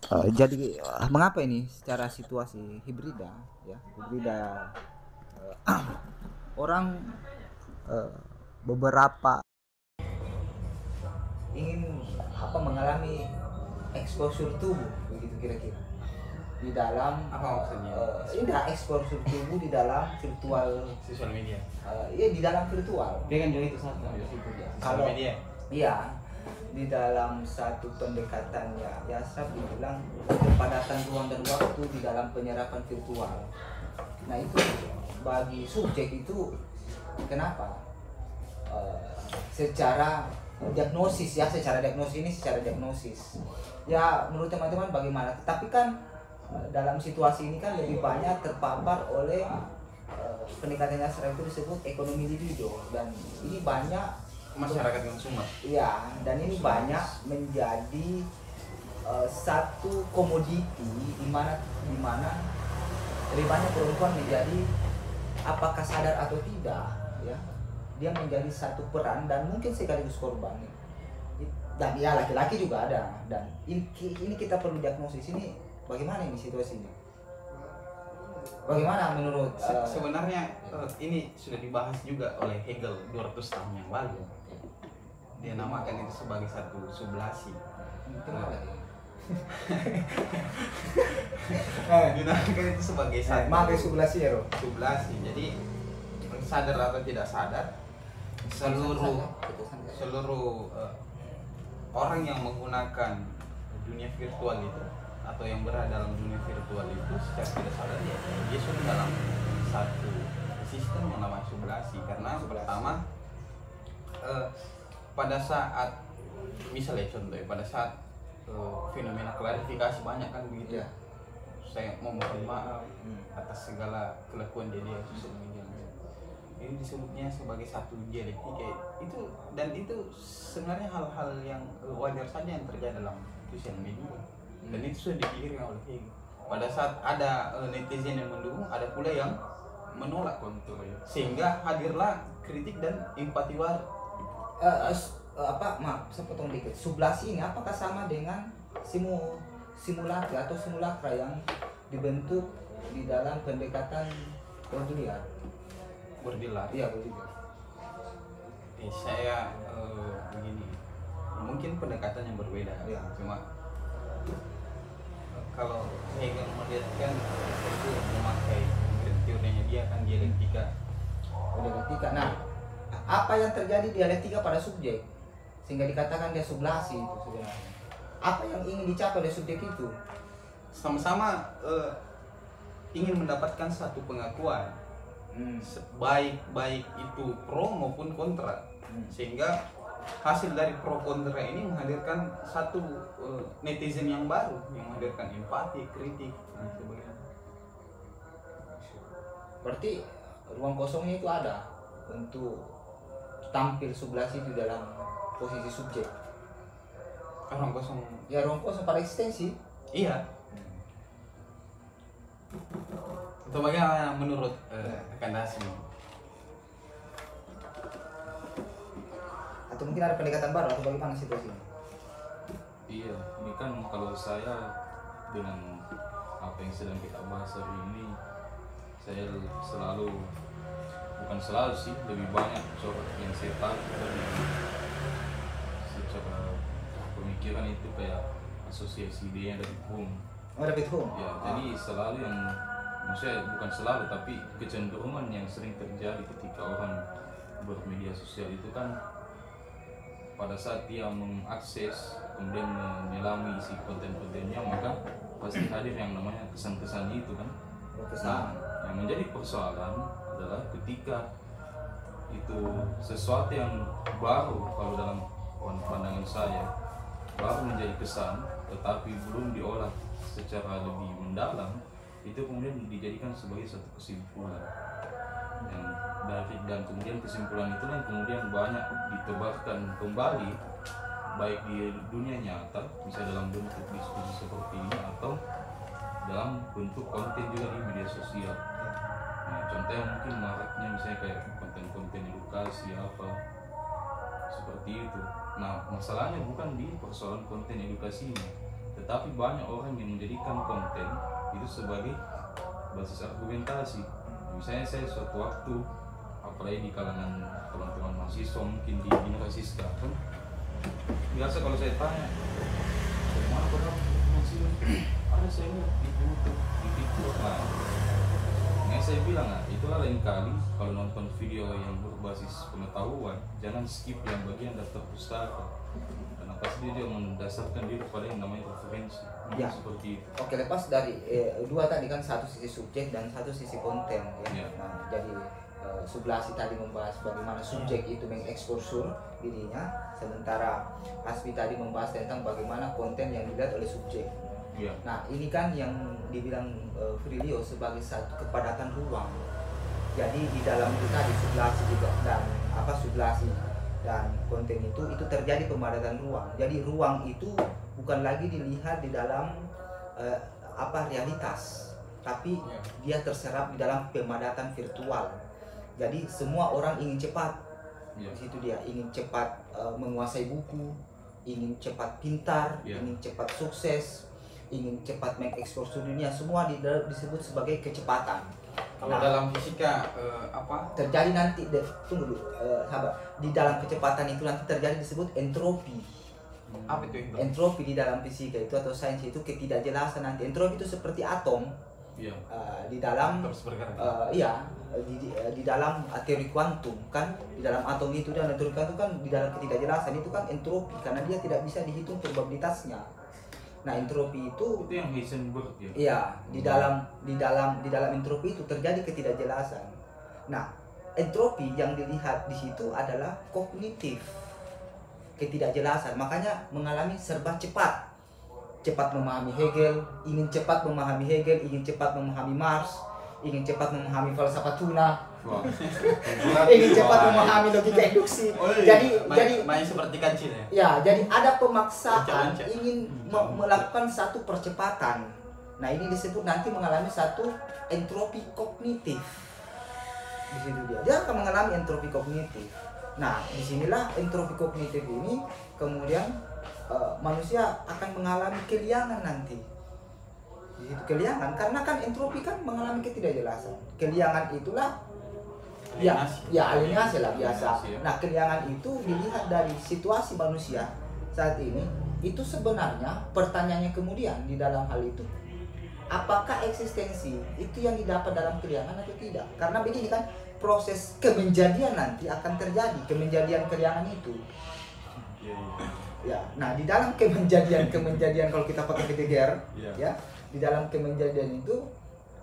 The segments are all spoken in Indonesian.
Jadi mengapa ini secara situasi hibrida ya hibrida orang eh, beberapa ingin mengalami exposure tubuh begitu kira-kira di dalam Apa maksudnya? tidak exposure tubuh di dalam virtual Sosial media. Iya di dalam virtual Dia kan juga itu satu. Sosial media. iya di dalam satu pendekatannya ya saya bilang kepadatan ruang dan waktu di dalam penyerapan virtual. Nah itu bagi subjek itu kenapa secara diagnosis ya secara diagnosis ya menurut teman-teman bagaimana, tapi kan dalam situasi ini kan lebih banyak terpapar oleh pendekatannya sekarang itu disebut ekonomi libido, dan ini banyak Masyarakat konsumer. ya dan ini banyak menjadi satu komoditi di mana lebih banyak perempuan menjadi apakah sadar atau tidak ya dia menjadi satu peran dan mungkin sekaligus korban, dan ya laki-laki juga ada, dan ini kita perlu diagnosis ini bagaimana ini situasinya, bagaimana menurut Sebenarnya ini sudah dibahas juga oleh Hegel 200 tahun yang lalu. Dia namakan itu sebagai satu sublasi. Dinamakan itu sebagai satu sublasi ya sublasi. Jadi sadar atau tidak sadar, seluruh orang yang menggunakan dunia virtual itu atau yang berada dalam dunia virtual itu secara tidak sadar ya dia sudah dalam satu sistem yang namanya sublasi. Karena pertama pada saat misalnya contohnya pada saat fenomena klarifikasi banyak kan begitu ya, saya mau mohon maaf atas segala kelakuan dia sosial media, ini disebutnya sebagai satu dialektika itu, dan itu sebenarnya hal-hal yang wajar saja yang terjadi dalam sosial media, dan itu sudah dipikirkan oleh Hegel. Pada saat ada netizen yang mendukung, ada pula yang menolak kontur, sehingga hadirlah kritik dan empati war. Maaf saya potong dikit, sublasi ini apakah sama dengan simulakra atau simulakra yang dibentuk di dalam pendekatan Baudrillard? Baudrillard. Iya, Baudrillard. Saya begini, mungkin pendekatannya berbeda ya. Cuma kalau Hegel melihatkan itu memakai teorinya dia kan dialektika. Nah, apa yang terjadi dialektika pada subjek sehingga dikatakan dia sublasi itu sebenarnya? Apa yang ingin dicapai oleh subjek itu? Sama-sama ingin mendapatkan satu pengakuan, baik itu pro maupun kontra, sehingga hasil dari pro kontra ini menghadirkan satu netizen yang baru yang menghadirkan empati, kritik dan sebagainya. Berarti ruang kosongnya itu ada untuk tampil sublasi di dalam posisi subjek. Ruang kosong. Ya ruang kosong pada eksistensi. Iya. Itu bagaimana menurut rekan Hasim? Atau mungkin ada pendekatan baru atau bagaimana situasinya? Iya, ini kan kalau saya dengan apa yang sedang kita bahas hari ini, saya selalu, bukan selalu sih, lebih banyak coba yang saya tahu dari secara pemikiran itu kayak asosiasi idenya dari Hume. Oh, David Hume. Ya, jadi selalu yang, maksudnya bukan selalu tapi kecenderungan yang sering terjadi ketika orang bermedia sosial itu kan pada saat dia mengakses kemudian menyelami isi konten-kontennya, maka pasti hadir yang namanya kesan-kesan itu kan. Nah, yang menjadi persoalan adalah ketika itu sesuatu yang baru, kalau dalam pandangan saya baru menjadi kesan tetapi belum diolah secara lebih mendalam, itu kemudian dijadikan sebagai satu kesimpulan dan kemudian kesimpulan itu yang kemudian banyak ditebarkan kembali baik di dunia nyata, misalnya dalam bentuk diskusi seperti ini atau dalam bentuk konten juga di media sosial. Nah, contohnya mungkin maraknya misalnya kayak konten-konten edukasi apa seperti itu. Nah, masalahnya bukan di persoalan konten edukasinya, tetapi banyak orang yang menjadikan konten itu sebagai basis argumentasi. Misalnya saya suatu waktu, apalagi di kalangan teman-teman mahasiswa mungkin di generasi sekarang, biasa kalau saya tanya bagaimana kau masih ada, saya lihat di YouTube, di TikTok. Nah, saya bilang itulah lain kali kalau nonton video yang berbasis pengetahuan, jangan skip yang bagian daftar pustaka, karena pasti dia mendasarkan diri pada yang namanya referensi. Ya. Seperti itu. Oke, lepas dari dua tadi kan, satu sisi subjek dan satu sisi konten ya. Ya. Nah, jadi Sublasi tadi membahas bagaimana subjek itu mengeksposur dirinya, sementara Hasbi tadi membahas tentang bagaimana konten yang dilihat oleh subjek. Ya. Nah, ini kan yang dibilang Frilio sebagai satu kepadatan ruang. Jadi di dalam itu tadi Sublasi juga dan Sublasi dan konten itu terjadi pemadatan ruang. Jadi ruang itu bukan lagi dilihat di dalam realitas, tapi dia terserap di dalam pemadatan virtual. Jadi semua orang ingin cepat. Di situ dia ingin cepat menguasai buku, ingin cepat pintar, ingin cepat sukses, ingin cepat mengeksplor dunia. Semua disebut sebagai kecepatan. Kalau dalam fisika terjadi nanti tunggu dulu, sahabat. Di dalam kecepatan itu nanti terjadi disebut entropi. Apa itu? Entropi di dalam fisika itu atau sains itu ketidakjelasan nanti. Entropi itu seperti atom. Di dalam di dalam teori kuantum kan, di dalam atom itu dan teori kuantum kan, di dalam ketidakjelasan itu kan entropi, karena dia tidak bisa dihitung probabilitasnya. Nah, entropi itu yang Heisenberg ya. Iya, di dalam entropi itu terjadi ketidakjelasan. Nah, entropi yang dilihat di situ adalah kognitif. Ketidakjelasan, makanya mengalami serba cepat. Cepat memahami Hegel, ingin cepat memahami Hegel, ingin cepat memahami Marx, ingin cepat memahami falsafah tuna. Ingin cepat memahami logika induksi. Jadi main seperti kancil ya. Ya, jadi ada pemaksaan ingin melakukan satu percepatan. Nah, ini disebut nanti mengalami satu entropi kognitif. Di situ dia akan mengalami entropi kognitif. Nah, disinilah entropi kognitif ini kemudian manusia akan mengalami keliangan nanti. Di situ keliangan, karena kan entropi kan mengalami ketidakjelasan. Keliangan itulah alienasi lah biasa. Nah, keliangan itu dilihat dari situasi manusia saat ini. Itu sebenarnya pertanyaannya kemudian di dalam hal itu, apakah eksistensi itu yang didapat dalam keliangan atau tidak? Karena begini kan, proses kemenjadian nanti akan terjadi, kemenjadian keliangan itu. Ya, nah di dalam kemenjadian kalau kita pakai Heidegger, ya, di dalam kemenjadian itu,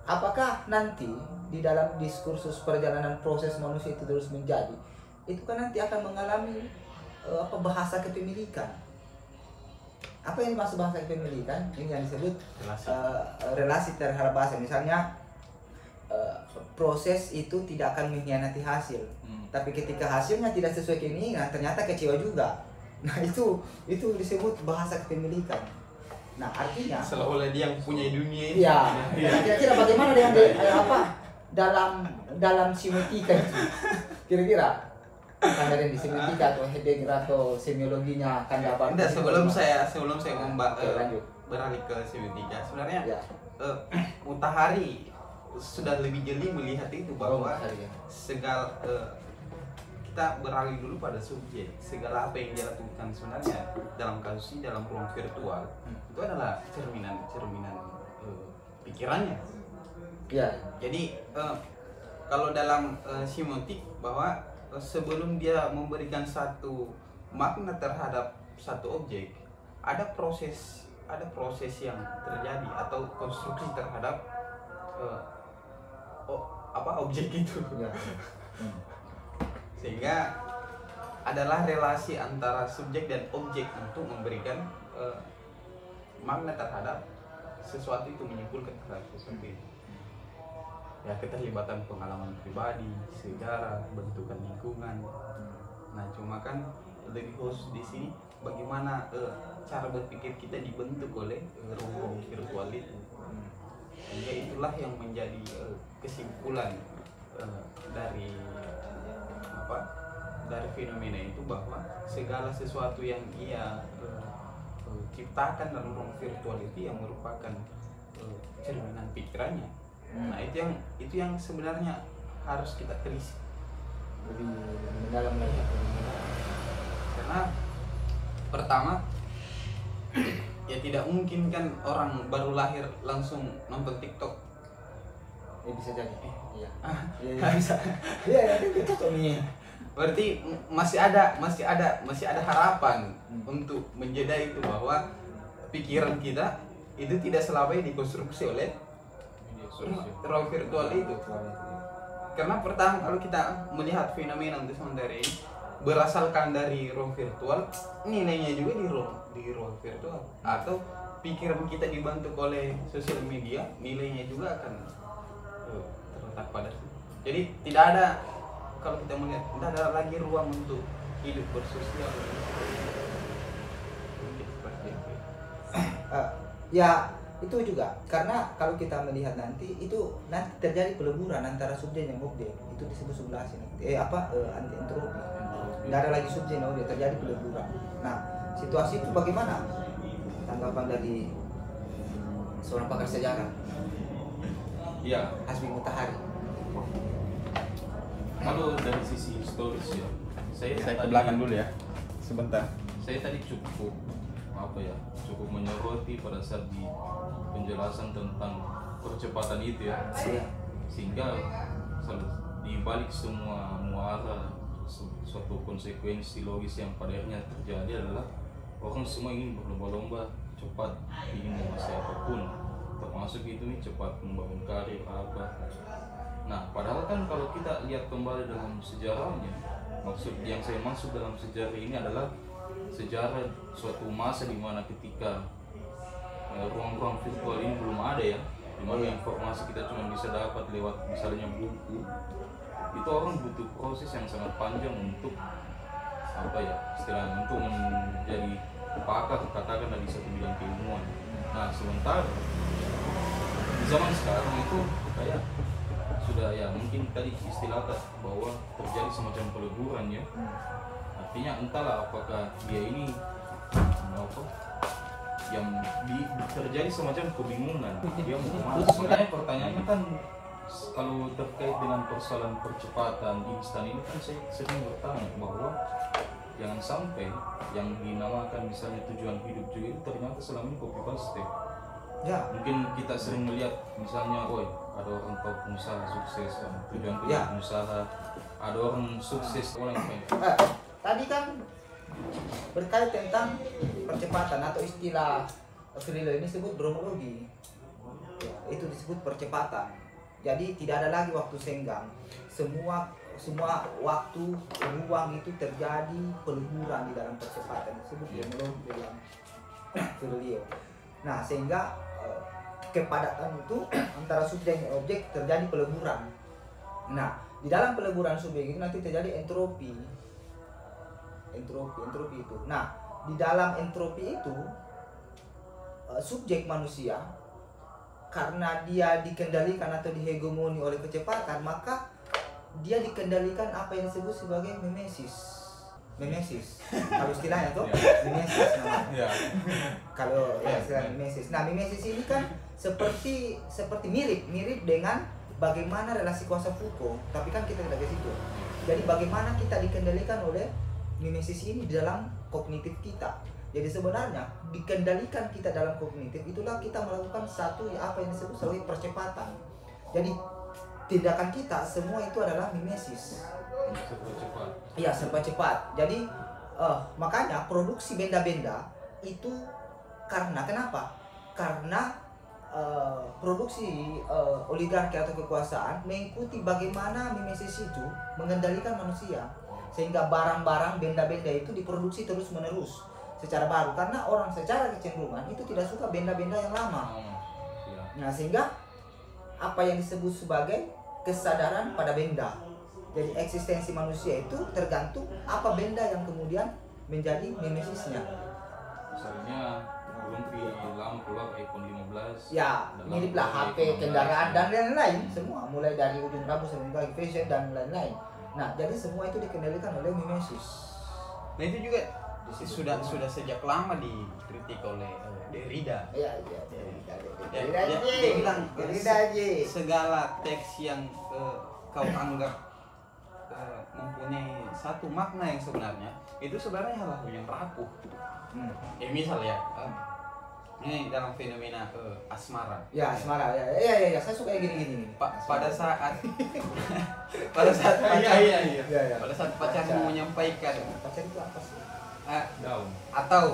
apakah nanti di dalam diskursus perjalanan proses manusia itu terus menjadi, itu kan nanti akan mengalami bahasa kepemilikan. Apa yang dimaksud bahasa kepemilikan? Ini yang disebut relasi terhadap bahasa. Misalnya proses itu tidak akan mengkhianati hasil, tapi ketika hasilnya tidak sesuai keinginan, ternyata kecewa juga. Nah, itu disebut bahasa kepemilikan. Nah, artinya seolah-olah dia yang punya dunia ini. Ya, kira-kira bagaimana dengan dalam semiotika itu? Kira-kira ada di semiotika atau Heidegger atau semiologinya akan dapat. Tidak, sebelum saya beralih ke semiotika, sebenarnya Mutahari sudah lebih jeli melihat itu bahwa segala kita beralih dulu pada subjek. Segala apa yang dia lakukan sebenarnya dalam kasus ini, dalam ruang virtual, itu adalah cerminan pikirannya. Ya. Jadi kalau dalam semiotik, bahwa sebelum dia memberikan satu makna terhadap satu objek, ada proses yang terjadi atau konstruksi terhadap objek itu. Ya. Sehingga adalah relasi antara subjek dan objek untuk memberikan makna terhadap sesuatu itu, menyimpulkan terhadap sesuatu itu. Ya, keterlibatan pengalaman pribadi, sejarah, bentukan lingkungan. Nah, cuma kan lebih khusus di sini bagaimana cara berpikir kita dibentuk oleh ruang virtual itu. Sehingga itulah yang menjadi kesimpulan dari fenomena itu, bahwa segala sesuatu yang ia ciptakan dalam ruang virtual itu yang merupakan cerminan pikirannya. Nah itu yang sebenarnya harus kita telisik lebih mendalam lagi. Karena pertama ya tidak mungkin kan orang baru lahir langsung nonton TikTok. Bisa jadi. Iya. Iya bisa. Iya, itu cocok nih. Berarti masih ada harapan untuk menjeda itu, bahwa pikiran kita itu tidak selamanya dikonstruksi oleh Media sosial. ruang virtual itu. Karena pertama kalau kita melihat fenomena untuk sementara ini berasalkan dari ruang virtual, nilainya juga di ruang virtual, atau pikiran kita dibantu oleh sosial media, nilainya juga akan terletak pada situ. Jadi tidak ada, kalau kita melihat, tidak ada lagi ruang untuk hidup bersosial. Mungkin seperti itu. Ya itu juga karena kalau kita melihat nanti terjadi peleburan antara subjek dan objek, itu disebut sublasi anti entropi. Nggak ada lagi subjek dan objek, terjadi peleburan. Nah situasi itu bagaimana tanggapan dari seorang pakar sejarah Ya, Hasbi Mutahari? kalau dari sisi historis ya, saya Saya ke tadi- belakang dulu ya, sebentar. Saya tadi cukup menyoroti pada saat di penjelasan tentang percepatan itu ya, Iya. sehingga di balik semua muara suatu konsekuensi logis yang pada akhirnya terjadi adalah orang semua ingin berlomba-lomba cepat, ingin menguasai apapun, termasuk itu nih cepat membangun karir apa. Nah, padahal kan kalau kita lihat kembali dalam sejarahnya, yang saya maksud dalam sejarah ini adalah sejarah suatu masa di mana ketika ruang-ruang virtual ini belum ada ya, di mana informasi kita cuma bisa dapat lewat misalnya buku. Itu orang butuh proses yang sangat panjang untuk istilahnya untuk menjadi pakar katakanlah di satu bidang keilmuan. Nah, sementara di zaman sekarang itu kayak sudah ya mungkin tadi istilahnya bahwa terjadi semacam peleburan ya. Artinya entahlah apakah dia ini yang terjadi semacam kebingungan dia mau kemana. Makanya pertanyaannya kan kalau terkait dengan persoalan percepatan instan ini kan saya sering bertanya bahwa jangan sampai yang dinamakan misalnya tujuan hidup juga itu ternyata selama ini copy paste. Ya. Mungkin kita sering melihat misalnya, ada orang top pengusaha sukses, tujuan pengusaha, ada orang sukses orang Tadi kan berkait tentang percepatan atau istilah Friedel ini disebut bromologi. Ya, itu disebut percepatan. Jadi tidak ada lagi waktu senggang. Semua waktu ruang itu terjadi peleburan di dalam percepatan, disebut bromologi dalam Friedel. Nah, sehingga kepadatan itu antara subjek dan objek terjadi peleburan. Nah, di dalam peleburan subjek itu nanti terjadi entropi itu. Nah, di dalam entropi itu subjek manusia karena dia dikendalikan atau dihegemoni oleh kecepatan, maka dia dikendalikan apa yang disebut sebagai mimesis. Kalau istilahnya tuh mimesis namanya. Kalau istilah mimesis. Nah, mimesis ini kan seperti mirip dengan bagaimana relasi kuasa Foucault, tapi kan kita tidak ke situ. Jadi bagaimana kita dikendalikan oleh mimesis ini di dalam kognitif kita. Jadi sebenarnya dikendalikan kita dalam kognitif itulah kita melakukan satu apa yang disebut sebagai percepatan. Jadi tindakan kita semua itu adalah mimesis. Serba cepat. Jadi makanya produksi benda-benda itu kenapa? Karena produksi oligarki atau kekuasaan mengikuti bagaimana mimesis itu mengendalikan manusia, sehingga barang-barang benda-benda itu diproduksi terus-menerus secara baru, karena orang secara kecenderungan itu tidak suka benda-benda yang lama. Nah, sehingga apa yang disebut sebagai kesadaran pada benda. Jadi eksistensi manusia itu tergantung apa benda yang kemudian menjadi mimesisnya. Misalnya Menteri lama keluar iPhone 15. Ya, miriplah HP, kendaraan dan lain-lain, semua mulai dari ujung rambut sampai fashion dan lain-lain. Nah, jadi semua itu dikendalikan oleh mimesis. Nah, itu juga sudah sejak lama dikritik oleh Derrida. Iya. Dia bilang Derrida aja. segala teks yang kau anggap mempunyai satu makna yang sebenarnya itu sebenarnya hal-hal yang rapuh. Misal ya, ini dalam fenomena asmara. Ya, asmara. Ya, saya suka yang gini-gini. Pada saat pacar, Iya. pada saat pacarmu menyampaikan Pacar itu apa sih? Daun. atau